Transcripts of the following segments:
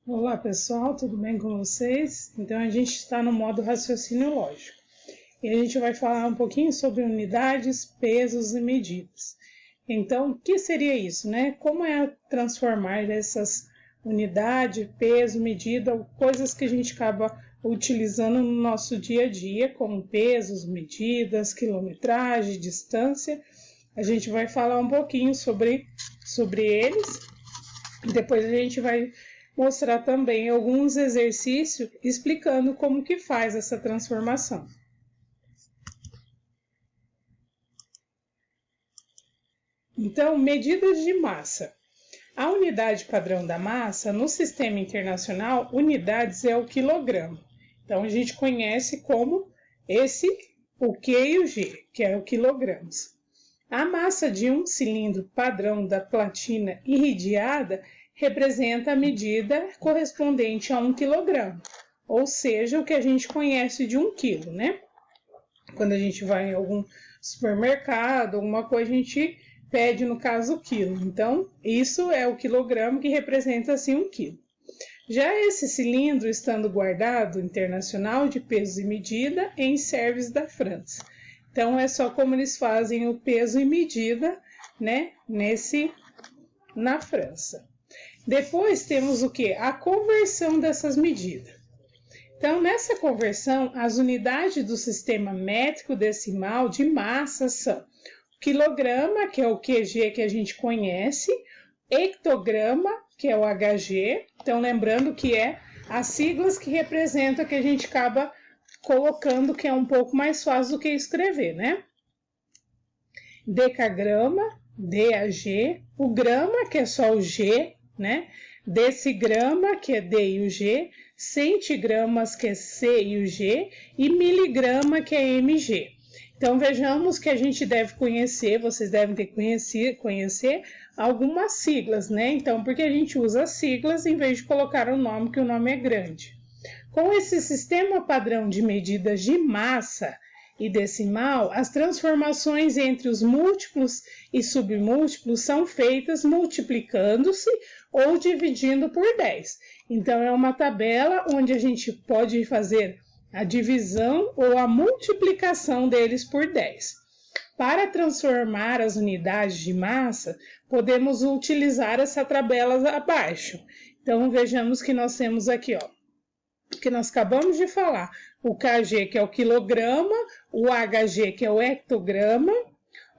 Olá pessoal, tudo bem com vocês? Então a gente está no modo raciocínio lógico e a gente vai falar um pouquinho sobre unidades, pesos e medidas. Então, o que seria isso, né? Como é transformar essas unidade, peso, medida, coisas que a gente acaba utilizando no nosso dia a dia, como pesos, medidas, quilometragem, distância. A gente vai falar um pouquinho sobre eles. Depois a gente vai mostrar também alguns exercícios explicando como que faz essa transformação. Então, medidas de massa. A unidade padrão da massa, no sistema internacional, unidades é o quilograma. Então, a gente conhece como o Q e o G, que é o quilogramas. A massa de um cilindro padrão da platina irradiada representa a medida correspondente a 1 quilograma, ou seja, o que a gente conhece de 1 quilo, né? Quando a gente vai em algum supermercado, alguma coisa, a gente pede, no caso, quilo. Então, isso é o quilograma que representa, assim, 1 quilo. Já esse cilindro, estando guardado internacional de peso e medida em Service da França. Então, é só como eles fazem o peso e medida, né, na França. Depois temos o que? A conversão dessas medidas. Então, nessa conversão, as unidades do sistema métrico decimal de massa são quilograma, que é o QG que a gente conhece, hectograma, que é o HG. Então, lembrando que é as siglas que representam que a gente acaba colocando, que é um pouco mais fácil do que escrever, né? Decagrama, DAG, o grama, que é só o G, né? Decigrama, que é D e o G, centigramas, que é C e o G, e miligrama, que é MG. Então, vejamos que a gente deve conhecer, vocês devem ter conhecer algumas siglas, né? Então, porque a gente usa as siglas em vez de colocar o nome, que o nome é grande. Com esse sistema padrão de medidas de massa e decimal, as transformações entre os múltiplos e submúltiplos são feitas multiplicando-se ou dividindo por 10. Então, é uma tabela onde a gente pode fazer a divisão ou a multiplicação deles por 10. Para transformar as unidades de massa, podemos utilizar essa tabela abaixo. Então, vejamos que nós temos aqui, ó, que nós acabamos de falar, o KG, que é o quilograma, o HG, que é o hectograma,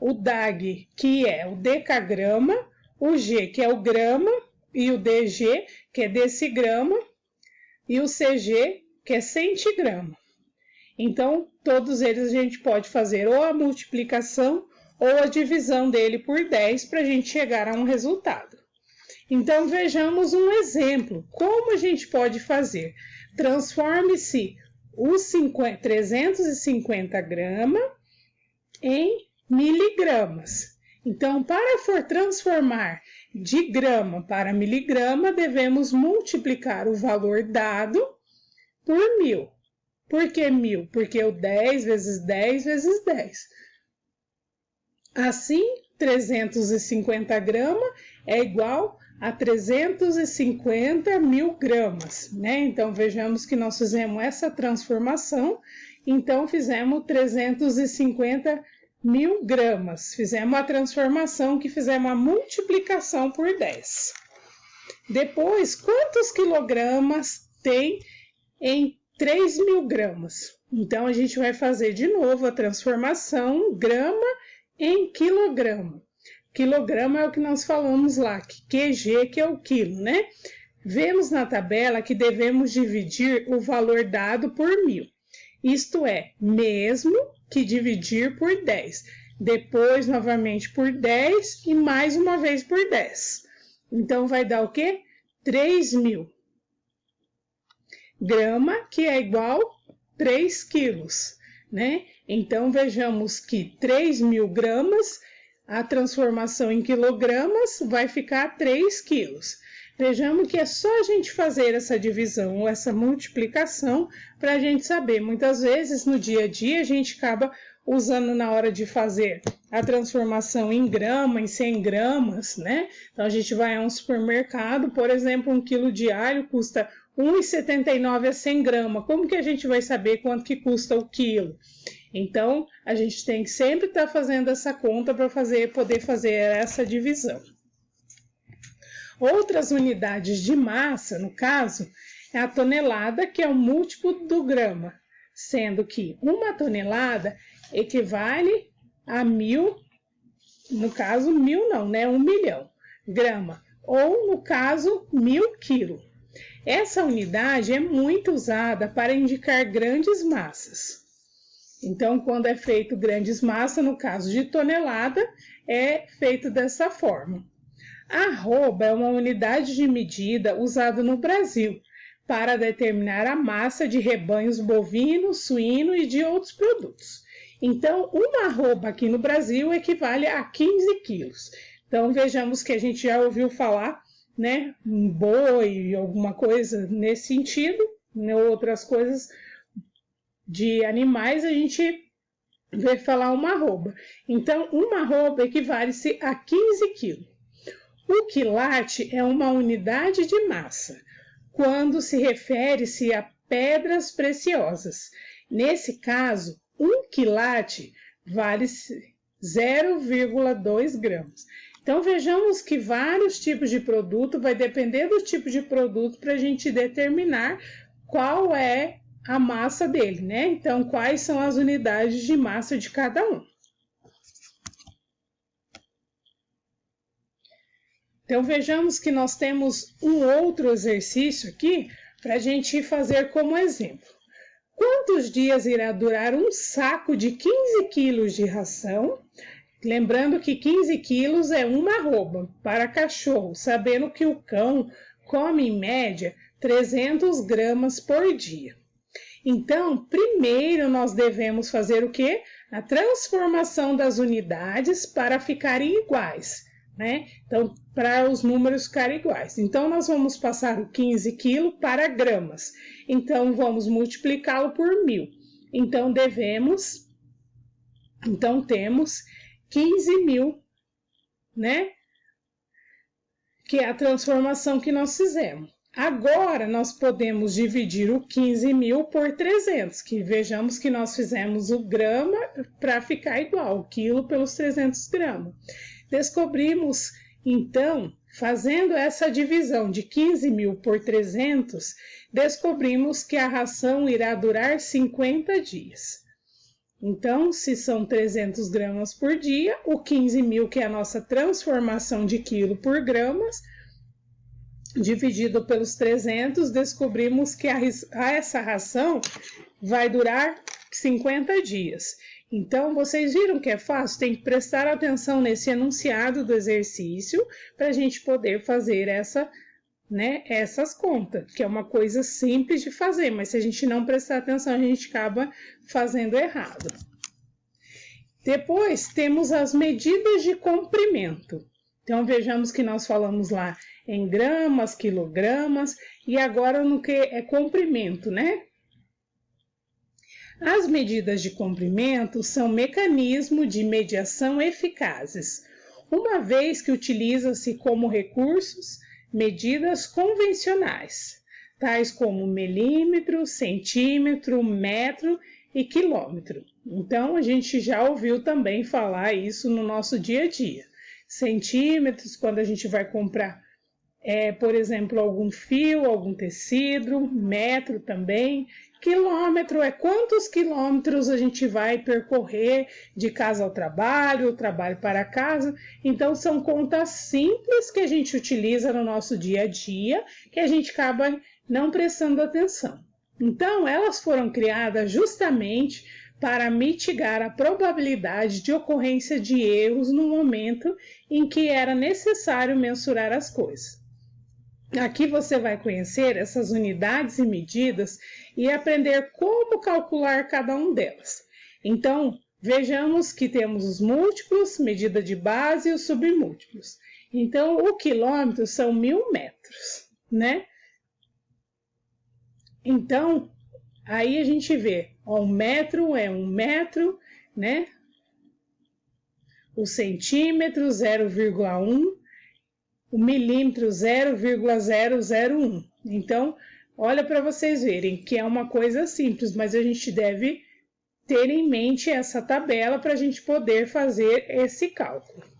o DAG, que é o decagrama, o G, que é o grama, e o DG, que é decigrama, e o CG, que é centigrama. Então, todos eles a gente pode fazer ou a multiplicação ou a divisão dele por 10 para a gente chegar a um resultado. Então, vejamos um exemplo. Como a gente pode fazer? Transforme-se os 350 gramas em miligramas. Então, para for transformar de grama para miligrama, devemos multiplicar o valor dado por 1000. Por que 1000? Porque o 10 vezes 10 vezes 10. Assim, 350 gramas é igual a 350 mil gramas, né? Então, vejamos que nós fizemos essa transformação, então fizemos 350 mil gramas. Fizemos a transformação que fizemos a multiplicação por 10. Depois, quantos quilogramas tem em 3.000 gramas? Então, a gente vai fazer de novo a transformação grama em quilograma. Quilograma é o que nós falamos lá, que QG, que é o quilo, né? Vemos na tabela que devemos dividir o valor dado por 1000. Isto é, mesmo que dividir por 10. Depois, novamente, por 10 e mais uma vez por 10. Então, vai dar o quê? 3.000 grama, que é igual 3 quilos, né? Então, vejamos que 3.000 gramas, a transformação em quilogramas vai ficar 3 quilos. Vejamos que é só a gente fazer essa divisão ou essa multiplicação para a gente saber. Muitas vezes, no dia a dia, a gente acaba usando na hora de fazer a transformação em grama, em 100 gramas, né? Então, a gente vai a um supermercado, por exemplo, 1 quilo de alho custa R$ 1,79 a 100 gramas. Como que a gente vai saber quanto que custa o quilo? Então, a gente tem que sempre estar fazendo essa conta para poder fazer essa divisão. Outras unidades de massa, no caso, é a tonelada, que é o múltiplo do grama, sendo que 1 tonelada equivale a 1.000, no caso 1.000 não, né? 1 milhão grama, ou no caso 1.000 quilos. Essa unidade é muito usada para indicar grandes massas. Então, quando é feito grandes massas, no caso de tonelada, é feito dessa forma. A arroba é uma unidade de medida usada no Brasil para determinar a massa de rebanhos bovino, suíno e de outros produtos. Então, uma arroba aqui no Brasil equivale a 15 quilos. Então, vejamos que a gente já ouviu falar, né, um boi, alguma coisa nesse sentido, né, outras coisas de animais, a gente vê falar uma arroba. Então, uma arroba equivale-se a 15 quilos. O quilate é uma unidade de massa, quando se refere-se a pedras preciosas. Nesse caso, 1 quilate vale 0,2 gramas. Então, vejamos que vários tipos de produto, vai depender do tipo de produto para a gente determinar qual é a massa dele, né? Então, quais são as unidades de massa de cada um. Então, vejamos que nós temos um outro exercício aqui para a gente fazer como exemplo. Quantos dias irá durar um saco de 15 quilos de ração? Lembrando que 15 quilos é uma arroba para cachorro, sabendo que o cão come em média 300 gramas por dia. Então, primeiro nós devemos fazer o quê? A transformação das unidades para ficarem iguais, né? Então, para os números ficarem iguais. Então, nós vamos passar o 15 quilos para gramas. Então, vamos multiplicá-lo por 1.000. Então, temos 15.000, né? Que é a transformação que nós fizemos. Agora, nós podemos dividir o 15.000 por 300, que vejamos que nós fizemos o grama para ficar igual, o quilo pelos 300 gramas. Descobrimos, então, fazendo essa divisão de 15.000 por 300, descobrimos que a ração irá durar 50 dias. Então, se são 300 gramas por dia, o 15.000, que é a nossa transformação de quilo por gramas, dividido pelos 300, descobrimos que essa ração vai durar 50 dias. Então, vocês viram que é fácil? Tem que prestar atenção nesse enunciado do exercício para a gente poder fazer essas contas, que é uma coisa simples de fazer, mas se a gente não prestar atenção, a gente acaba fazendo errado. Depois, temos as medidas de comprimento. Então, vejamos que nós falamos lá em gramas, quilogramas, e agora no que é comprimento, né? As medidas de comprimento são mecanismos de medição eficazes, uma vez que utiliza-se como recursos medidas convencionais, tais como milímetro, centímetro, metro e quilômetro. Então, a gente já ouviu também falar isso no nosso dia a dia. Centímetros, quando a gente vai comprar, por exemplo, algum fio, algum tecido, metro também. Quilômetro é quantos quilômetros a gente vai percorrer de casa ao trabalho para casa. Então, são contas simples que a gente utiliza no nosso dia a dia, que a gente acaba não prestando atenção. Então, elas foram criadas justamente para mitigar a probabilidade de ocorrência de erros no momento em que era necessário mensurar as coisas. Aqui você vai conhecer essas unidades e medidas e aprender como calcular cada um delas. Então, vejamos que temos os múltiplos, medida de base e os submúltiplos. Então, o quilômetro são 1.000 metros, né? Então, aí a gente vê, ó, 1 metro é 1 metro, né? O centímetro 0,1, o milímetro 0,001. Então, olha para vocês verem que é uma coisa simples, mas a gente deve ter em mente essa tabela para a gente poder fazer esse cálculo.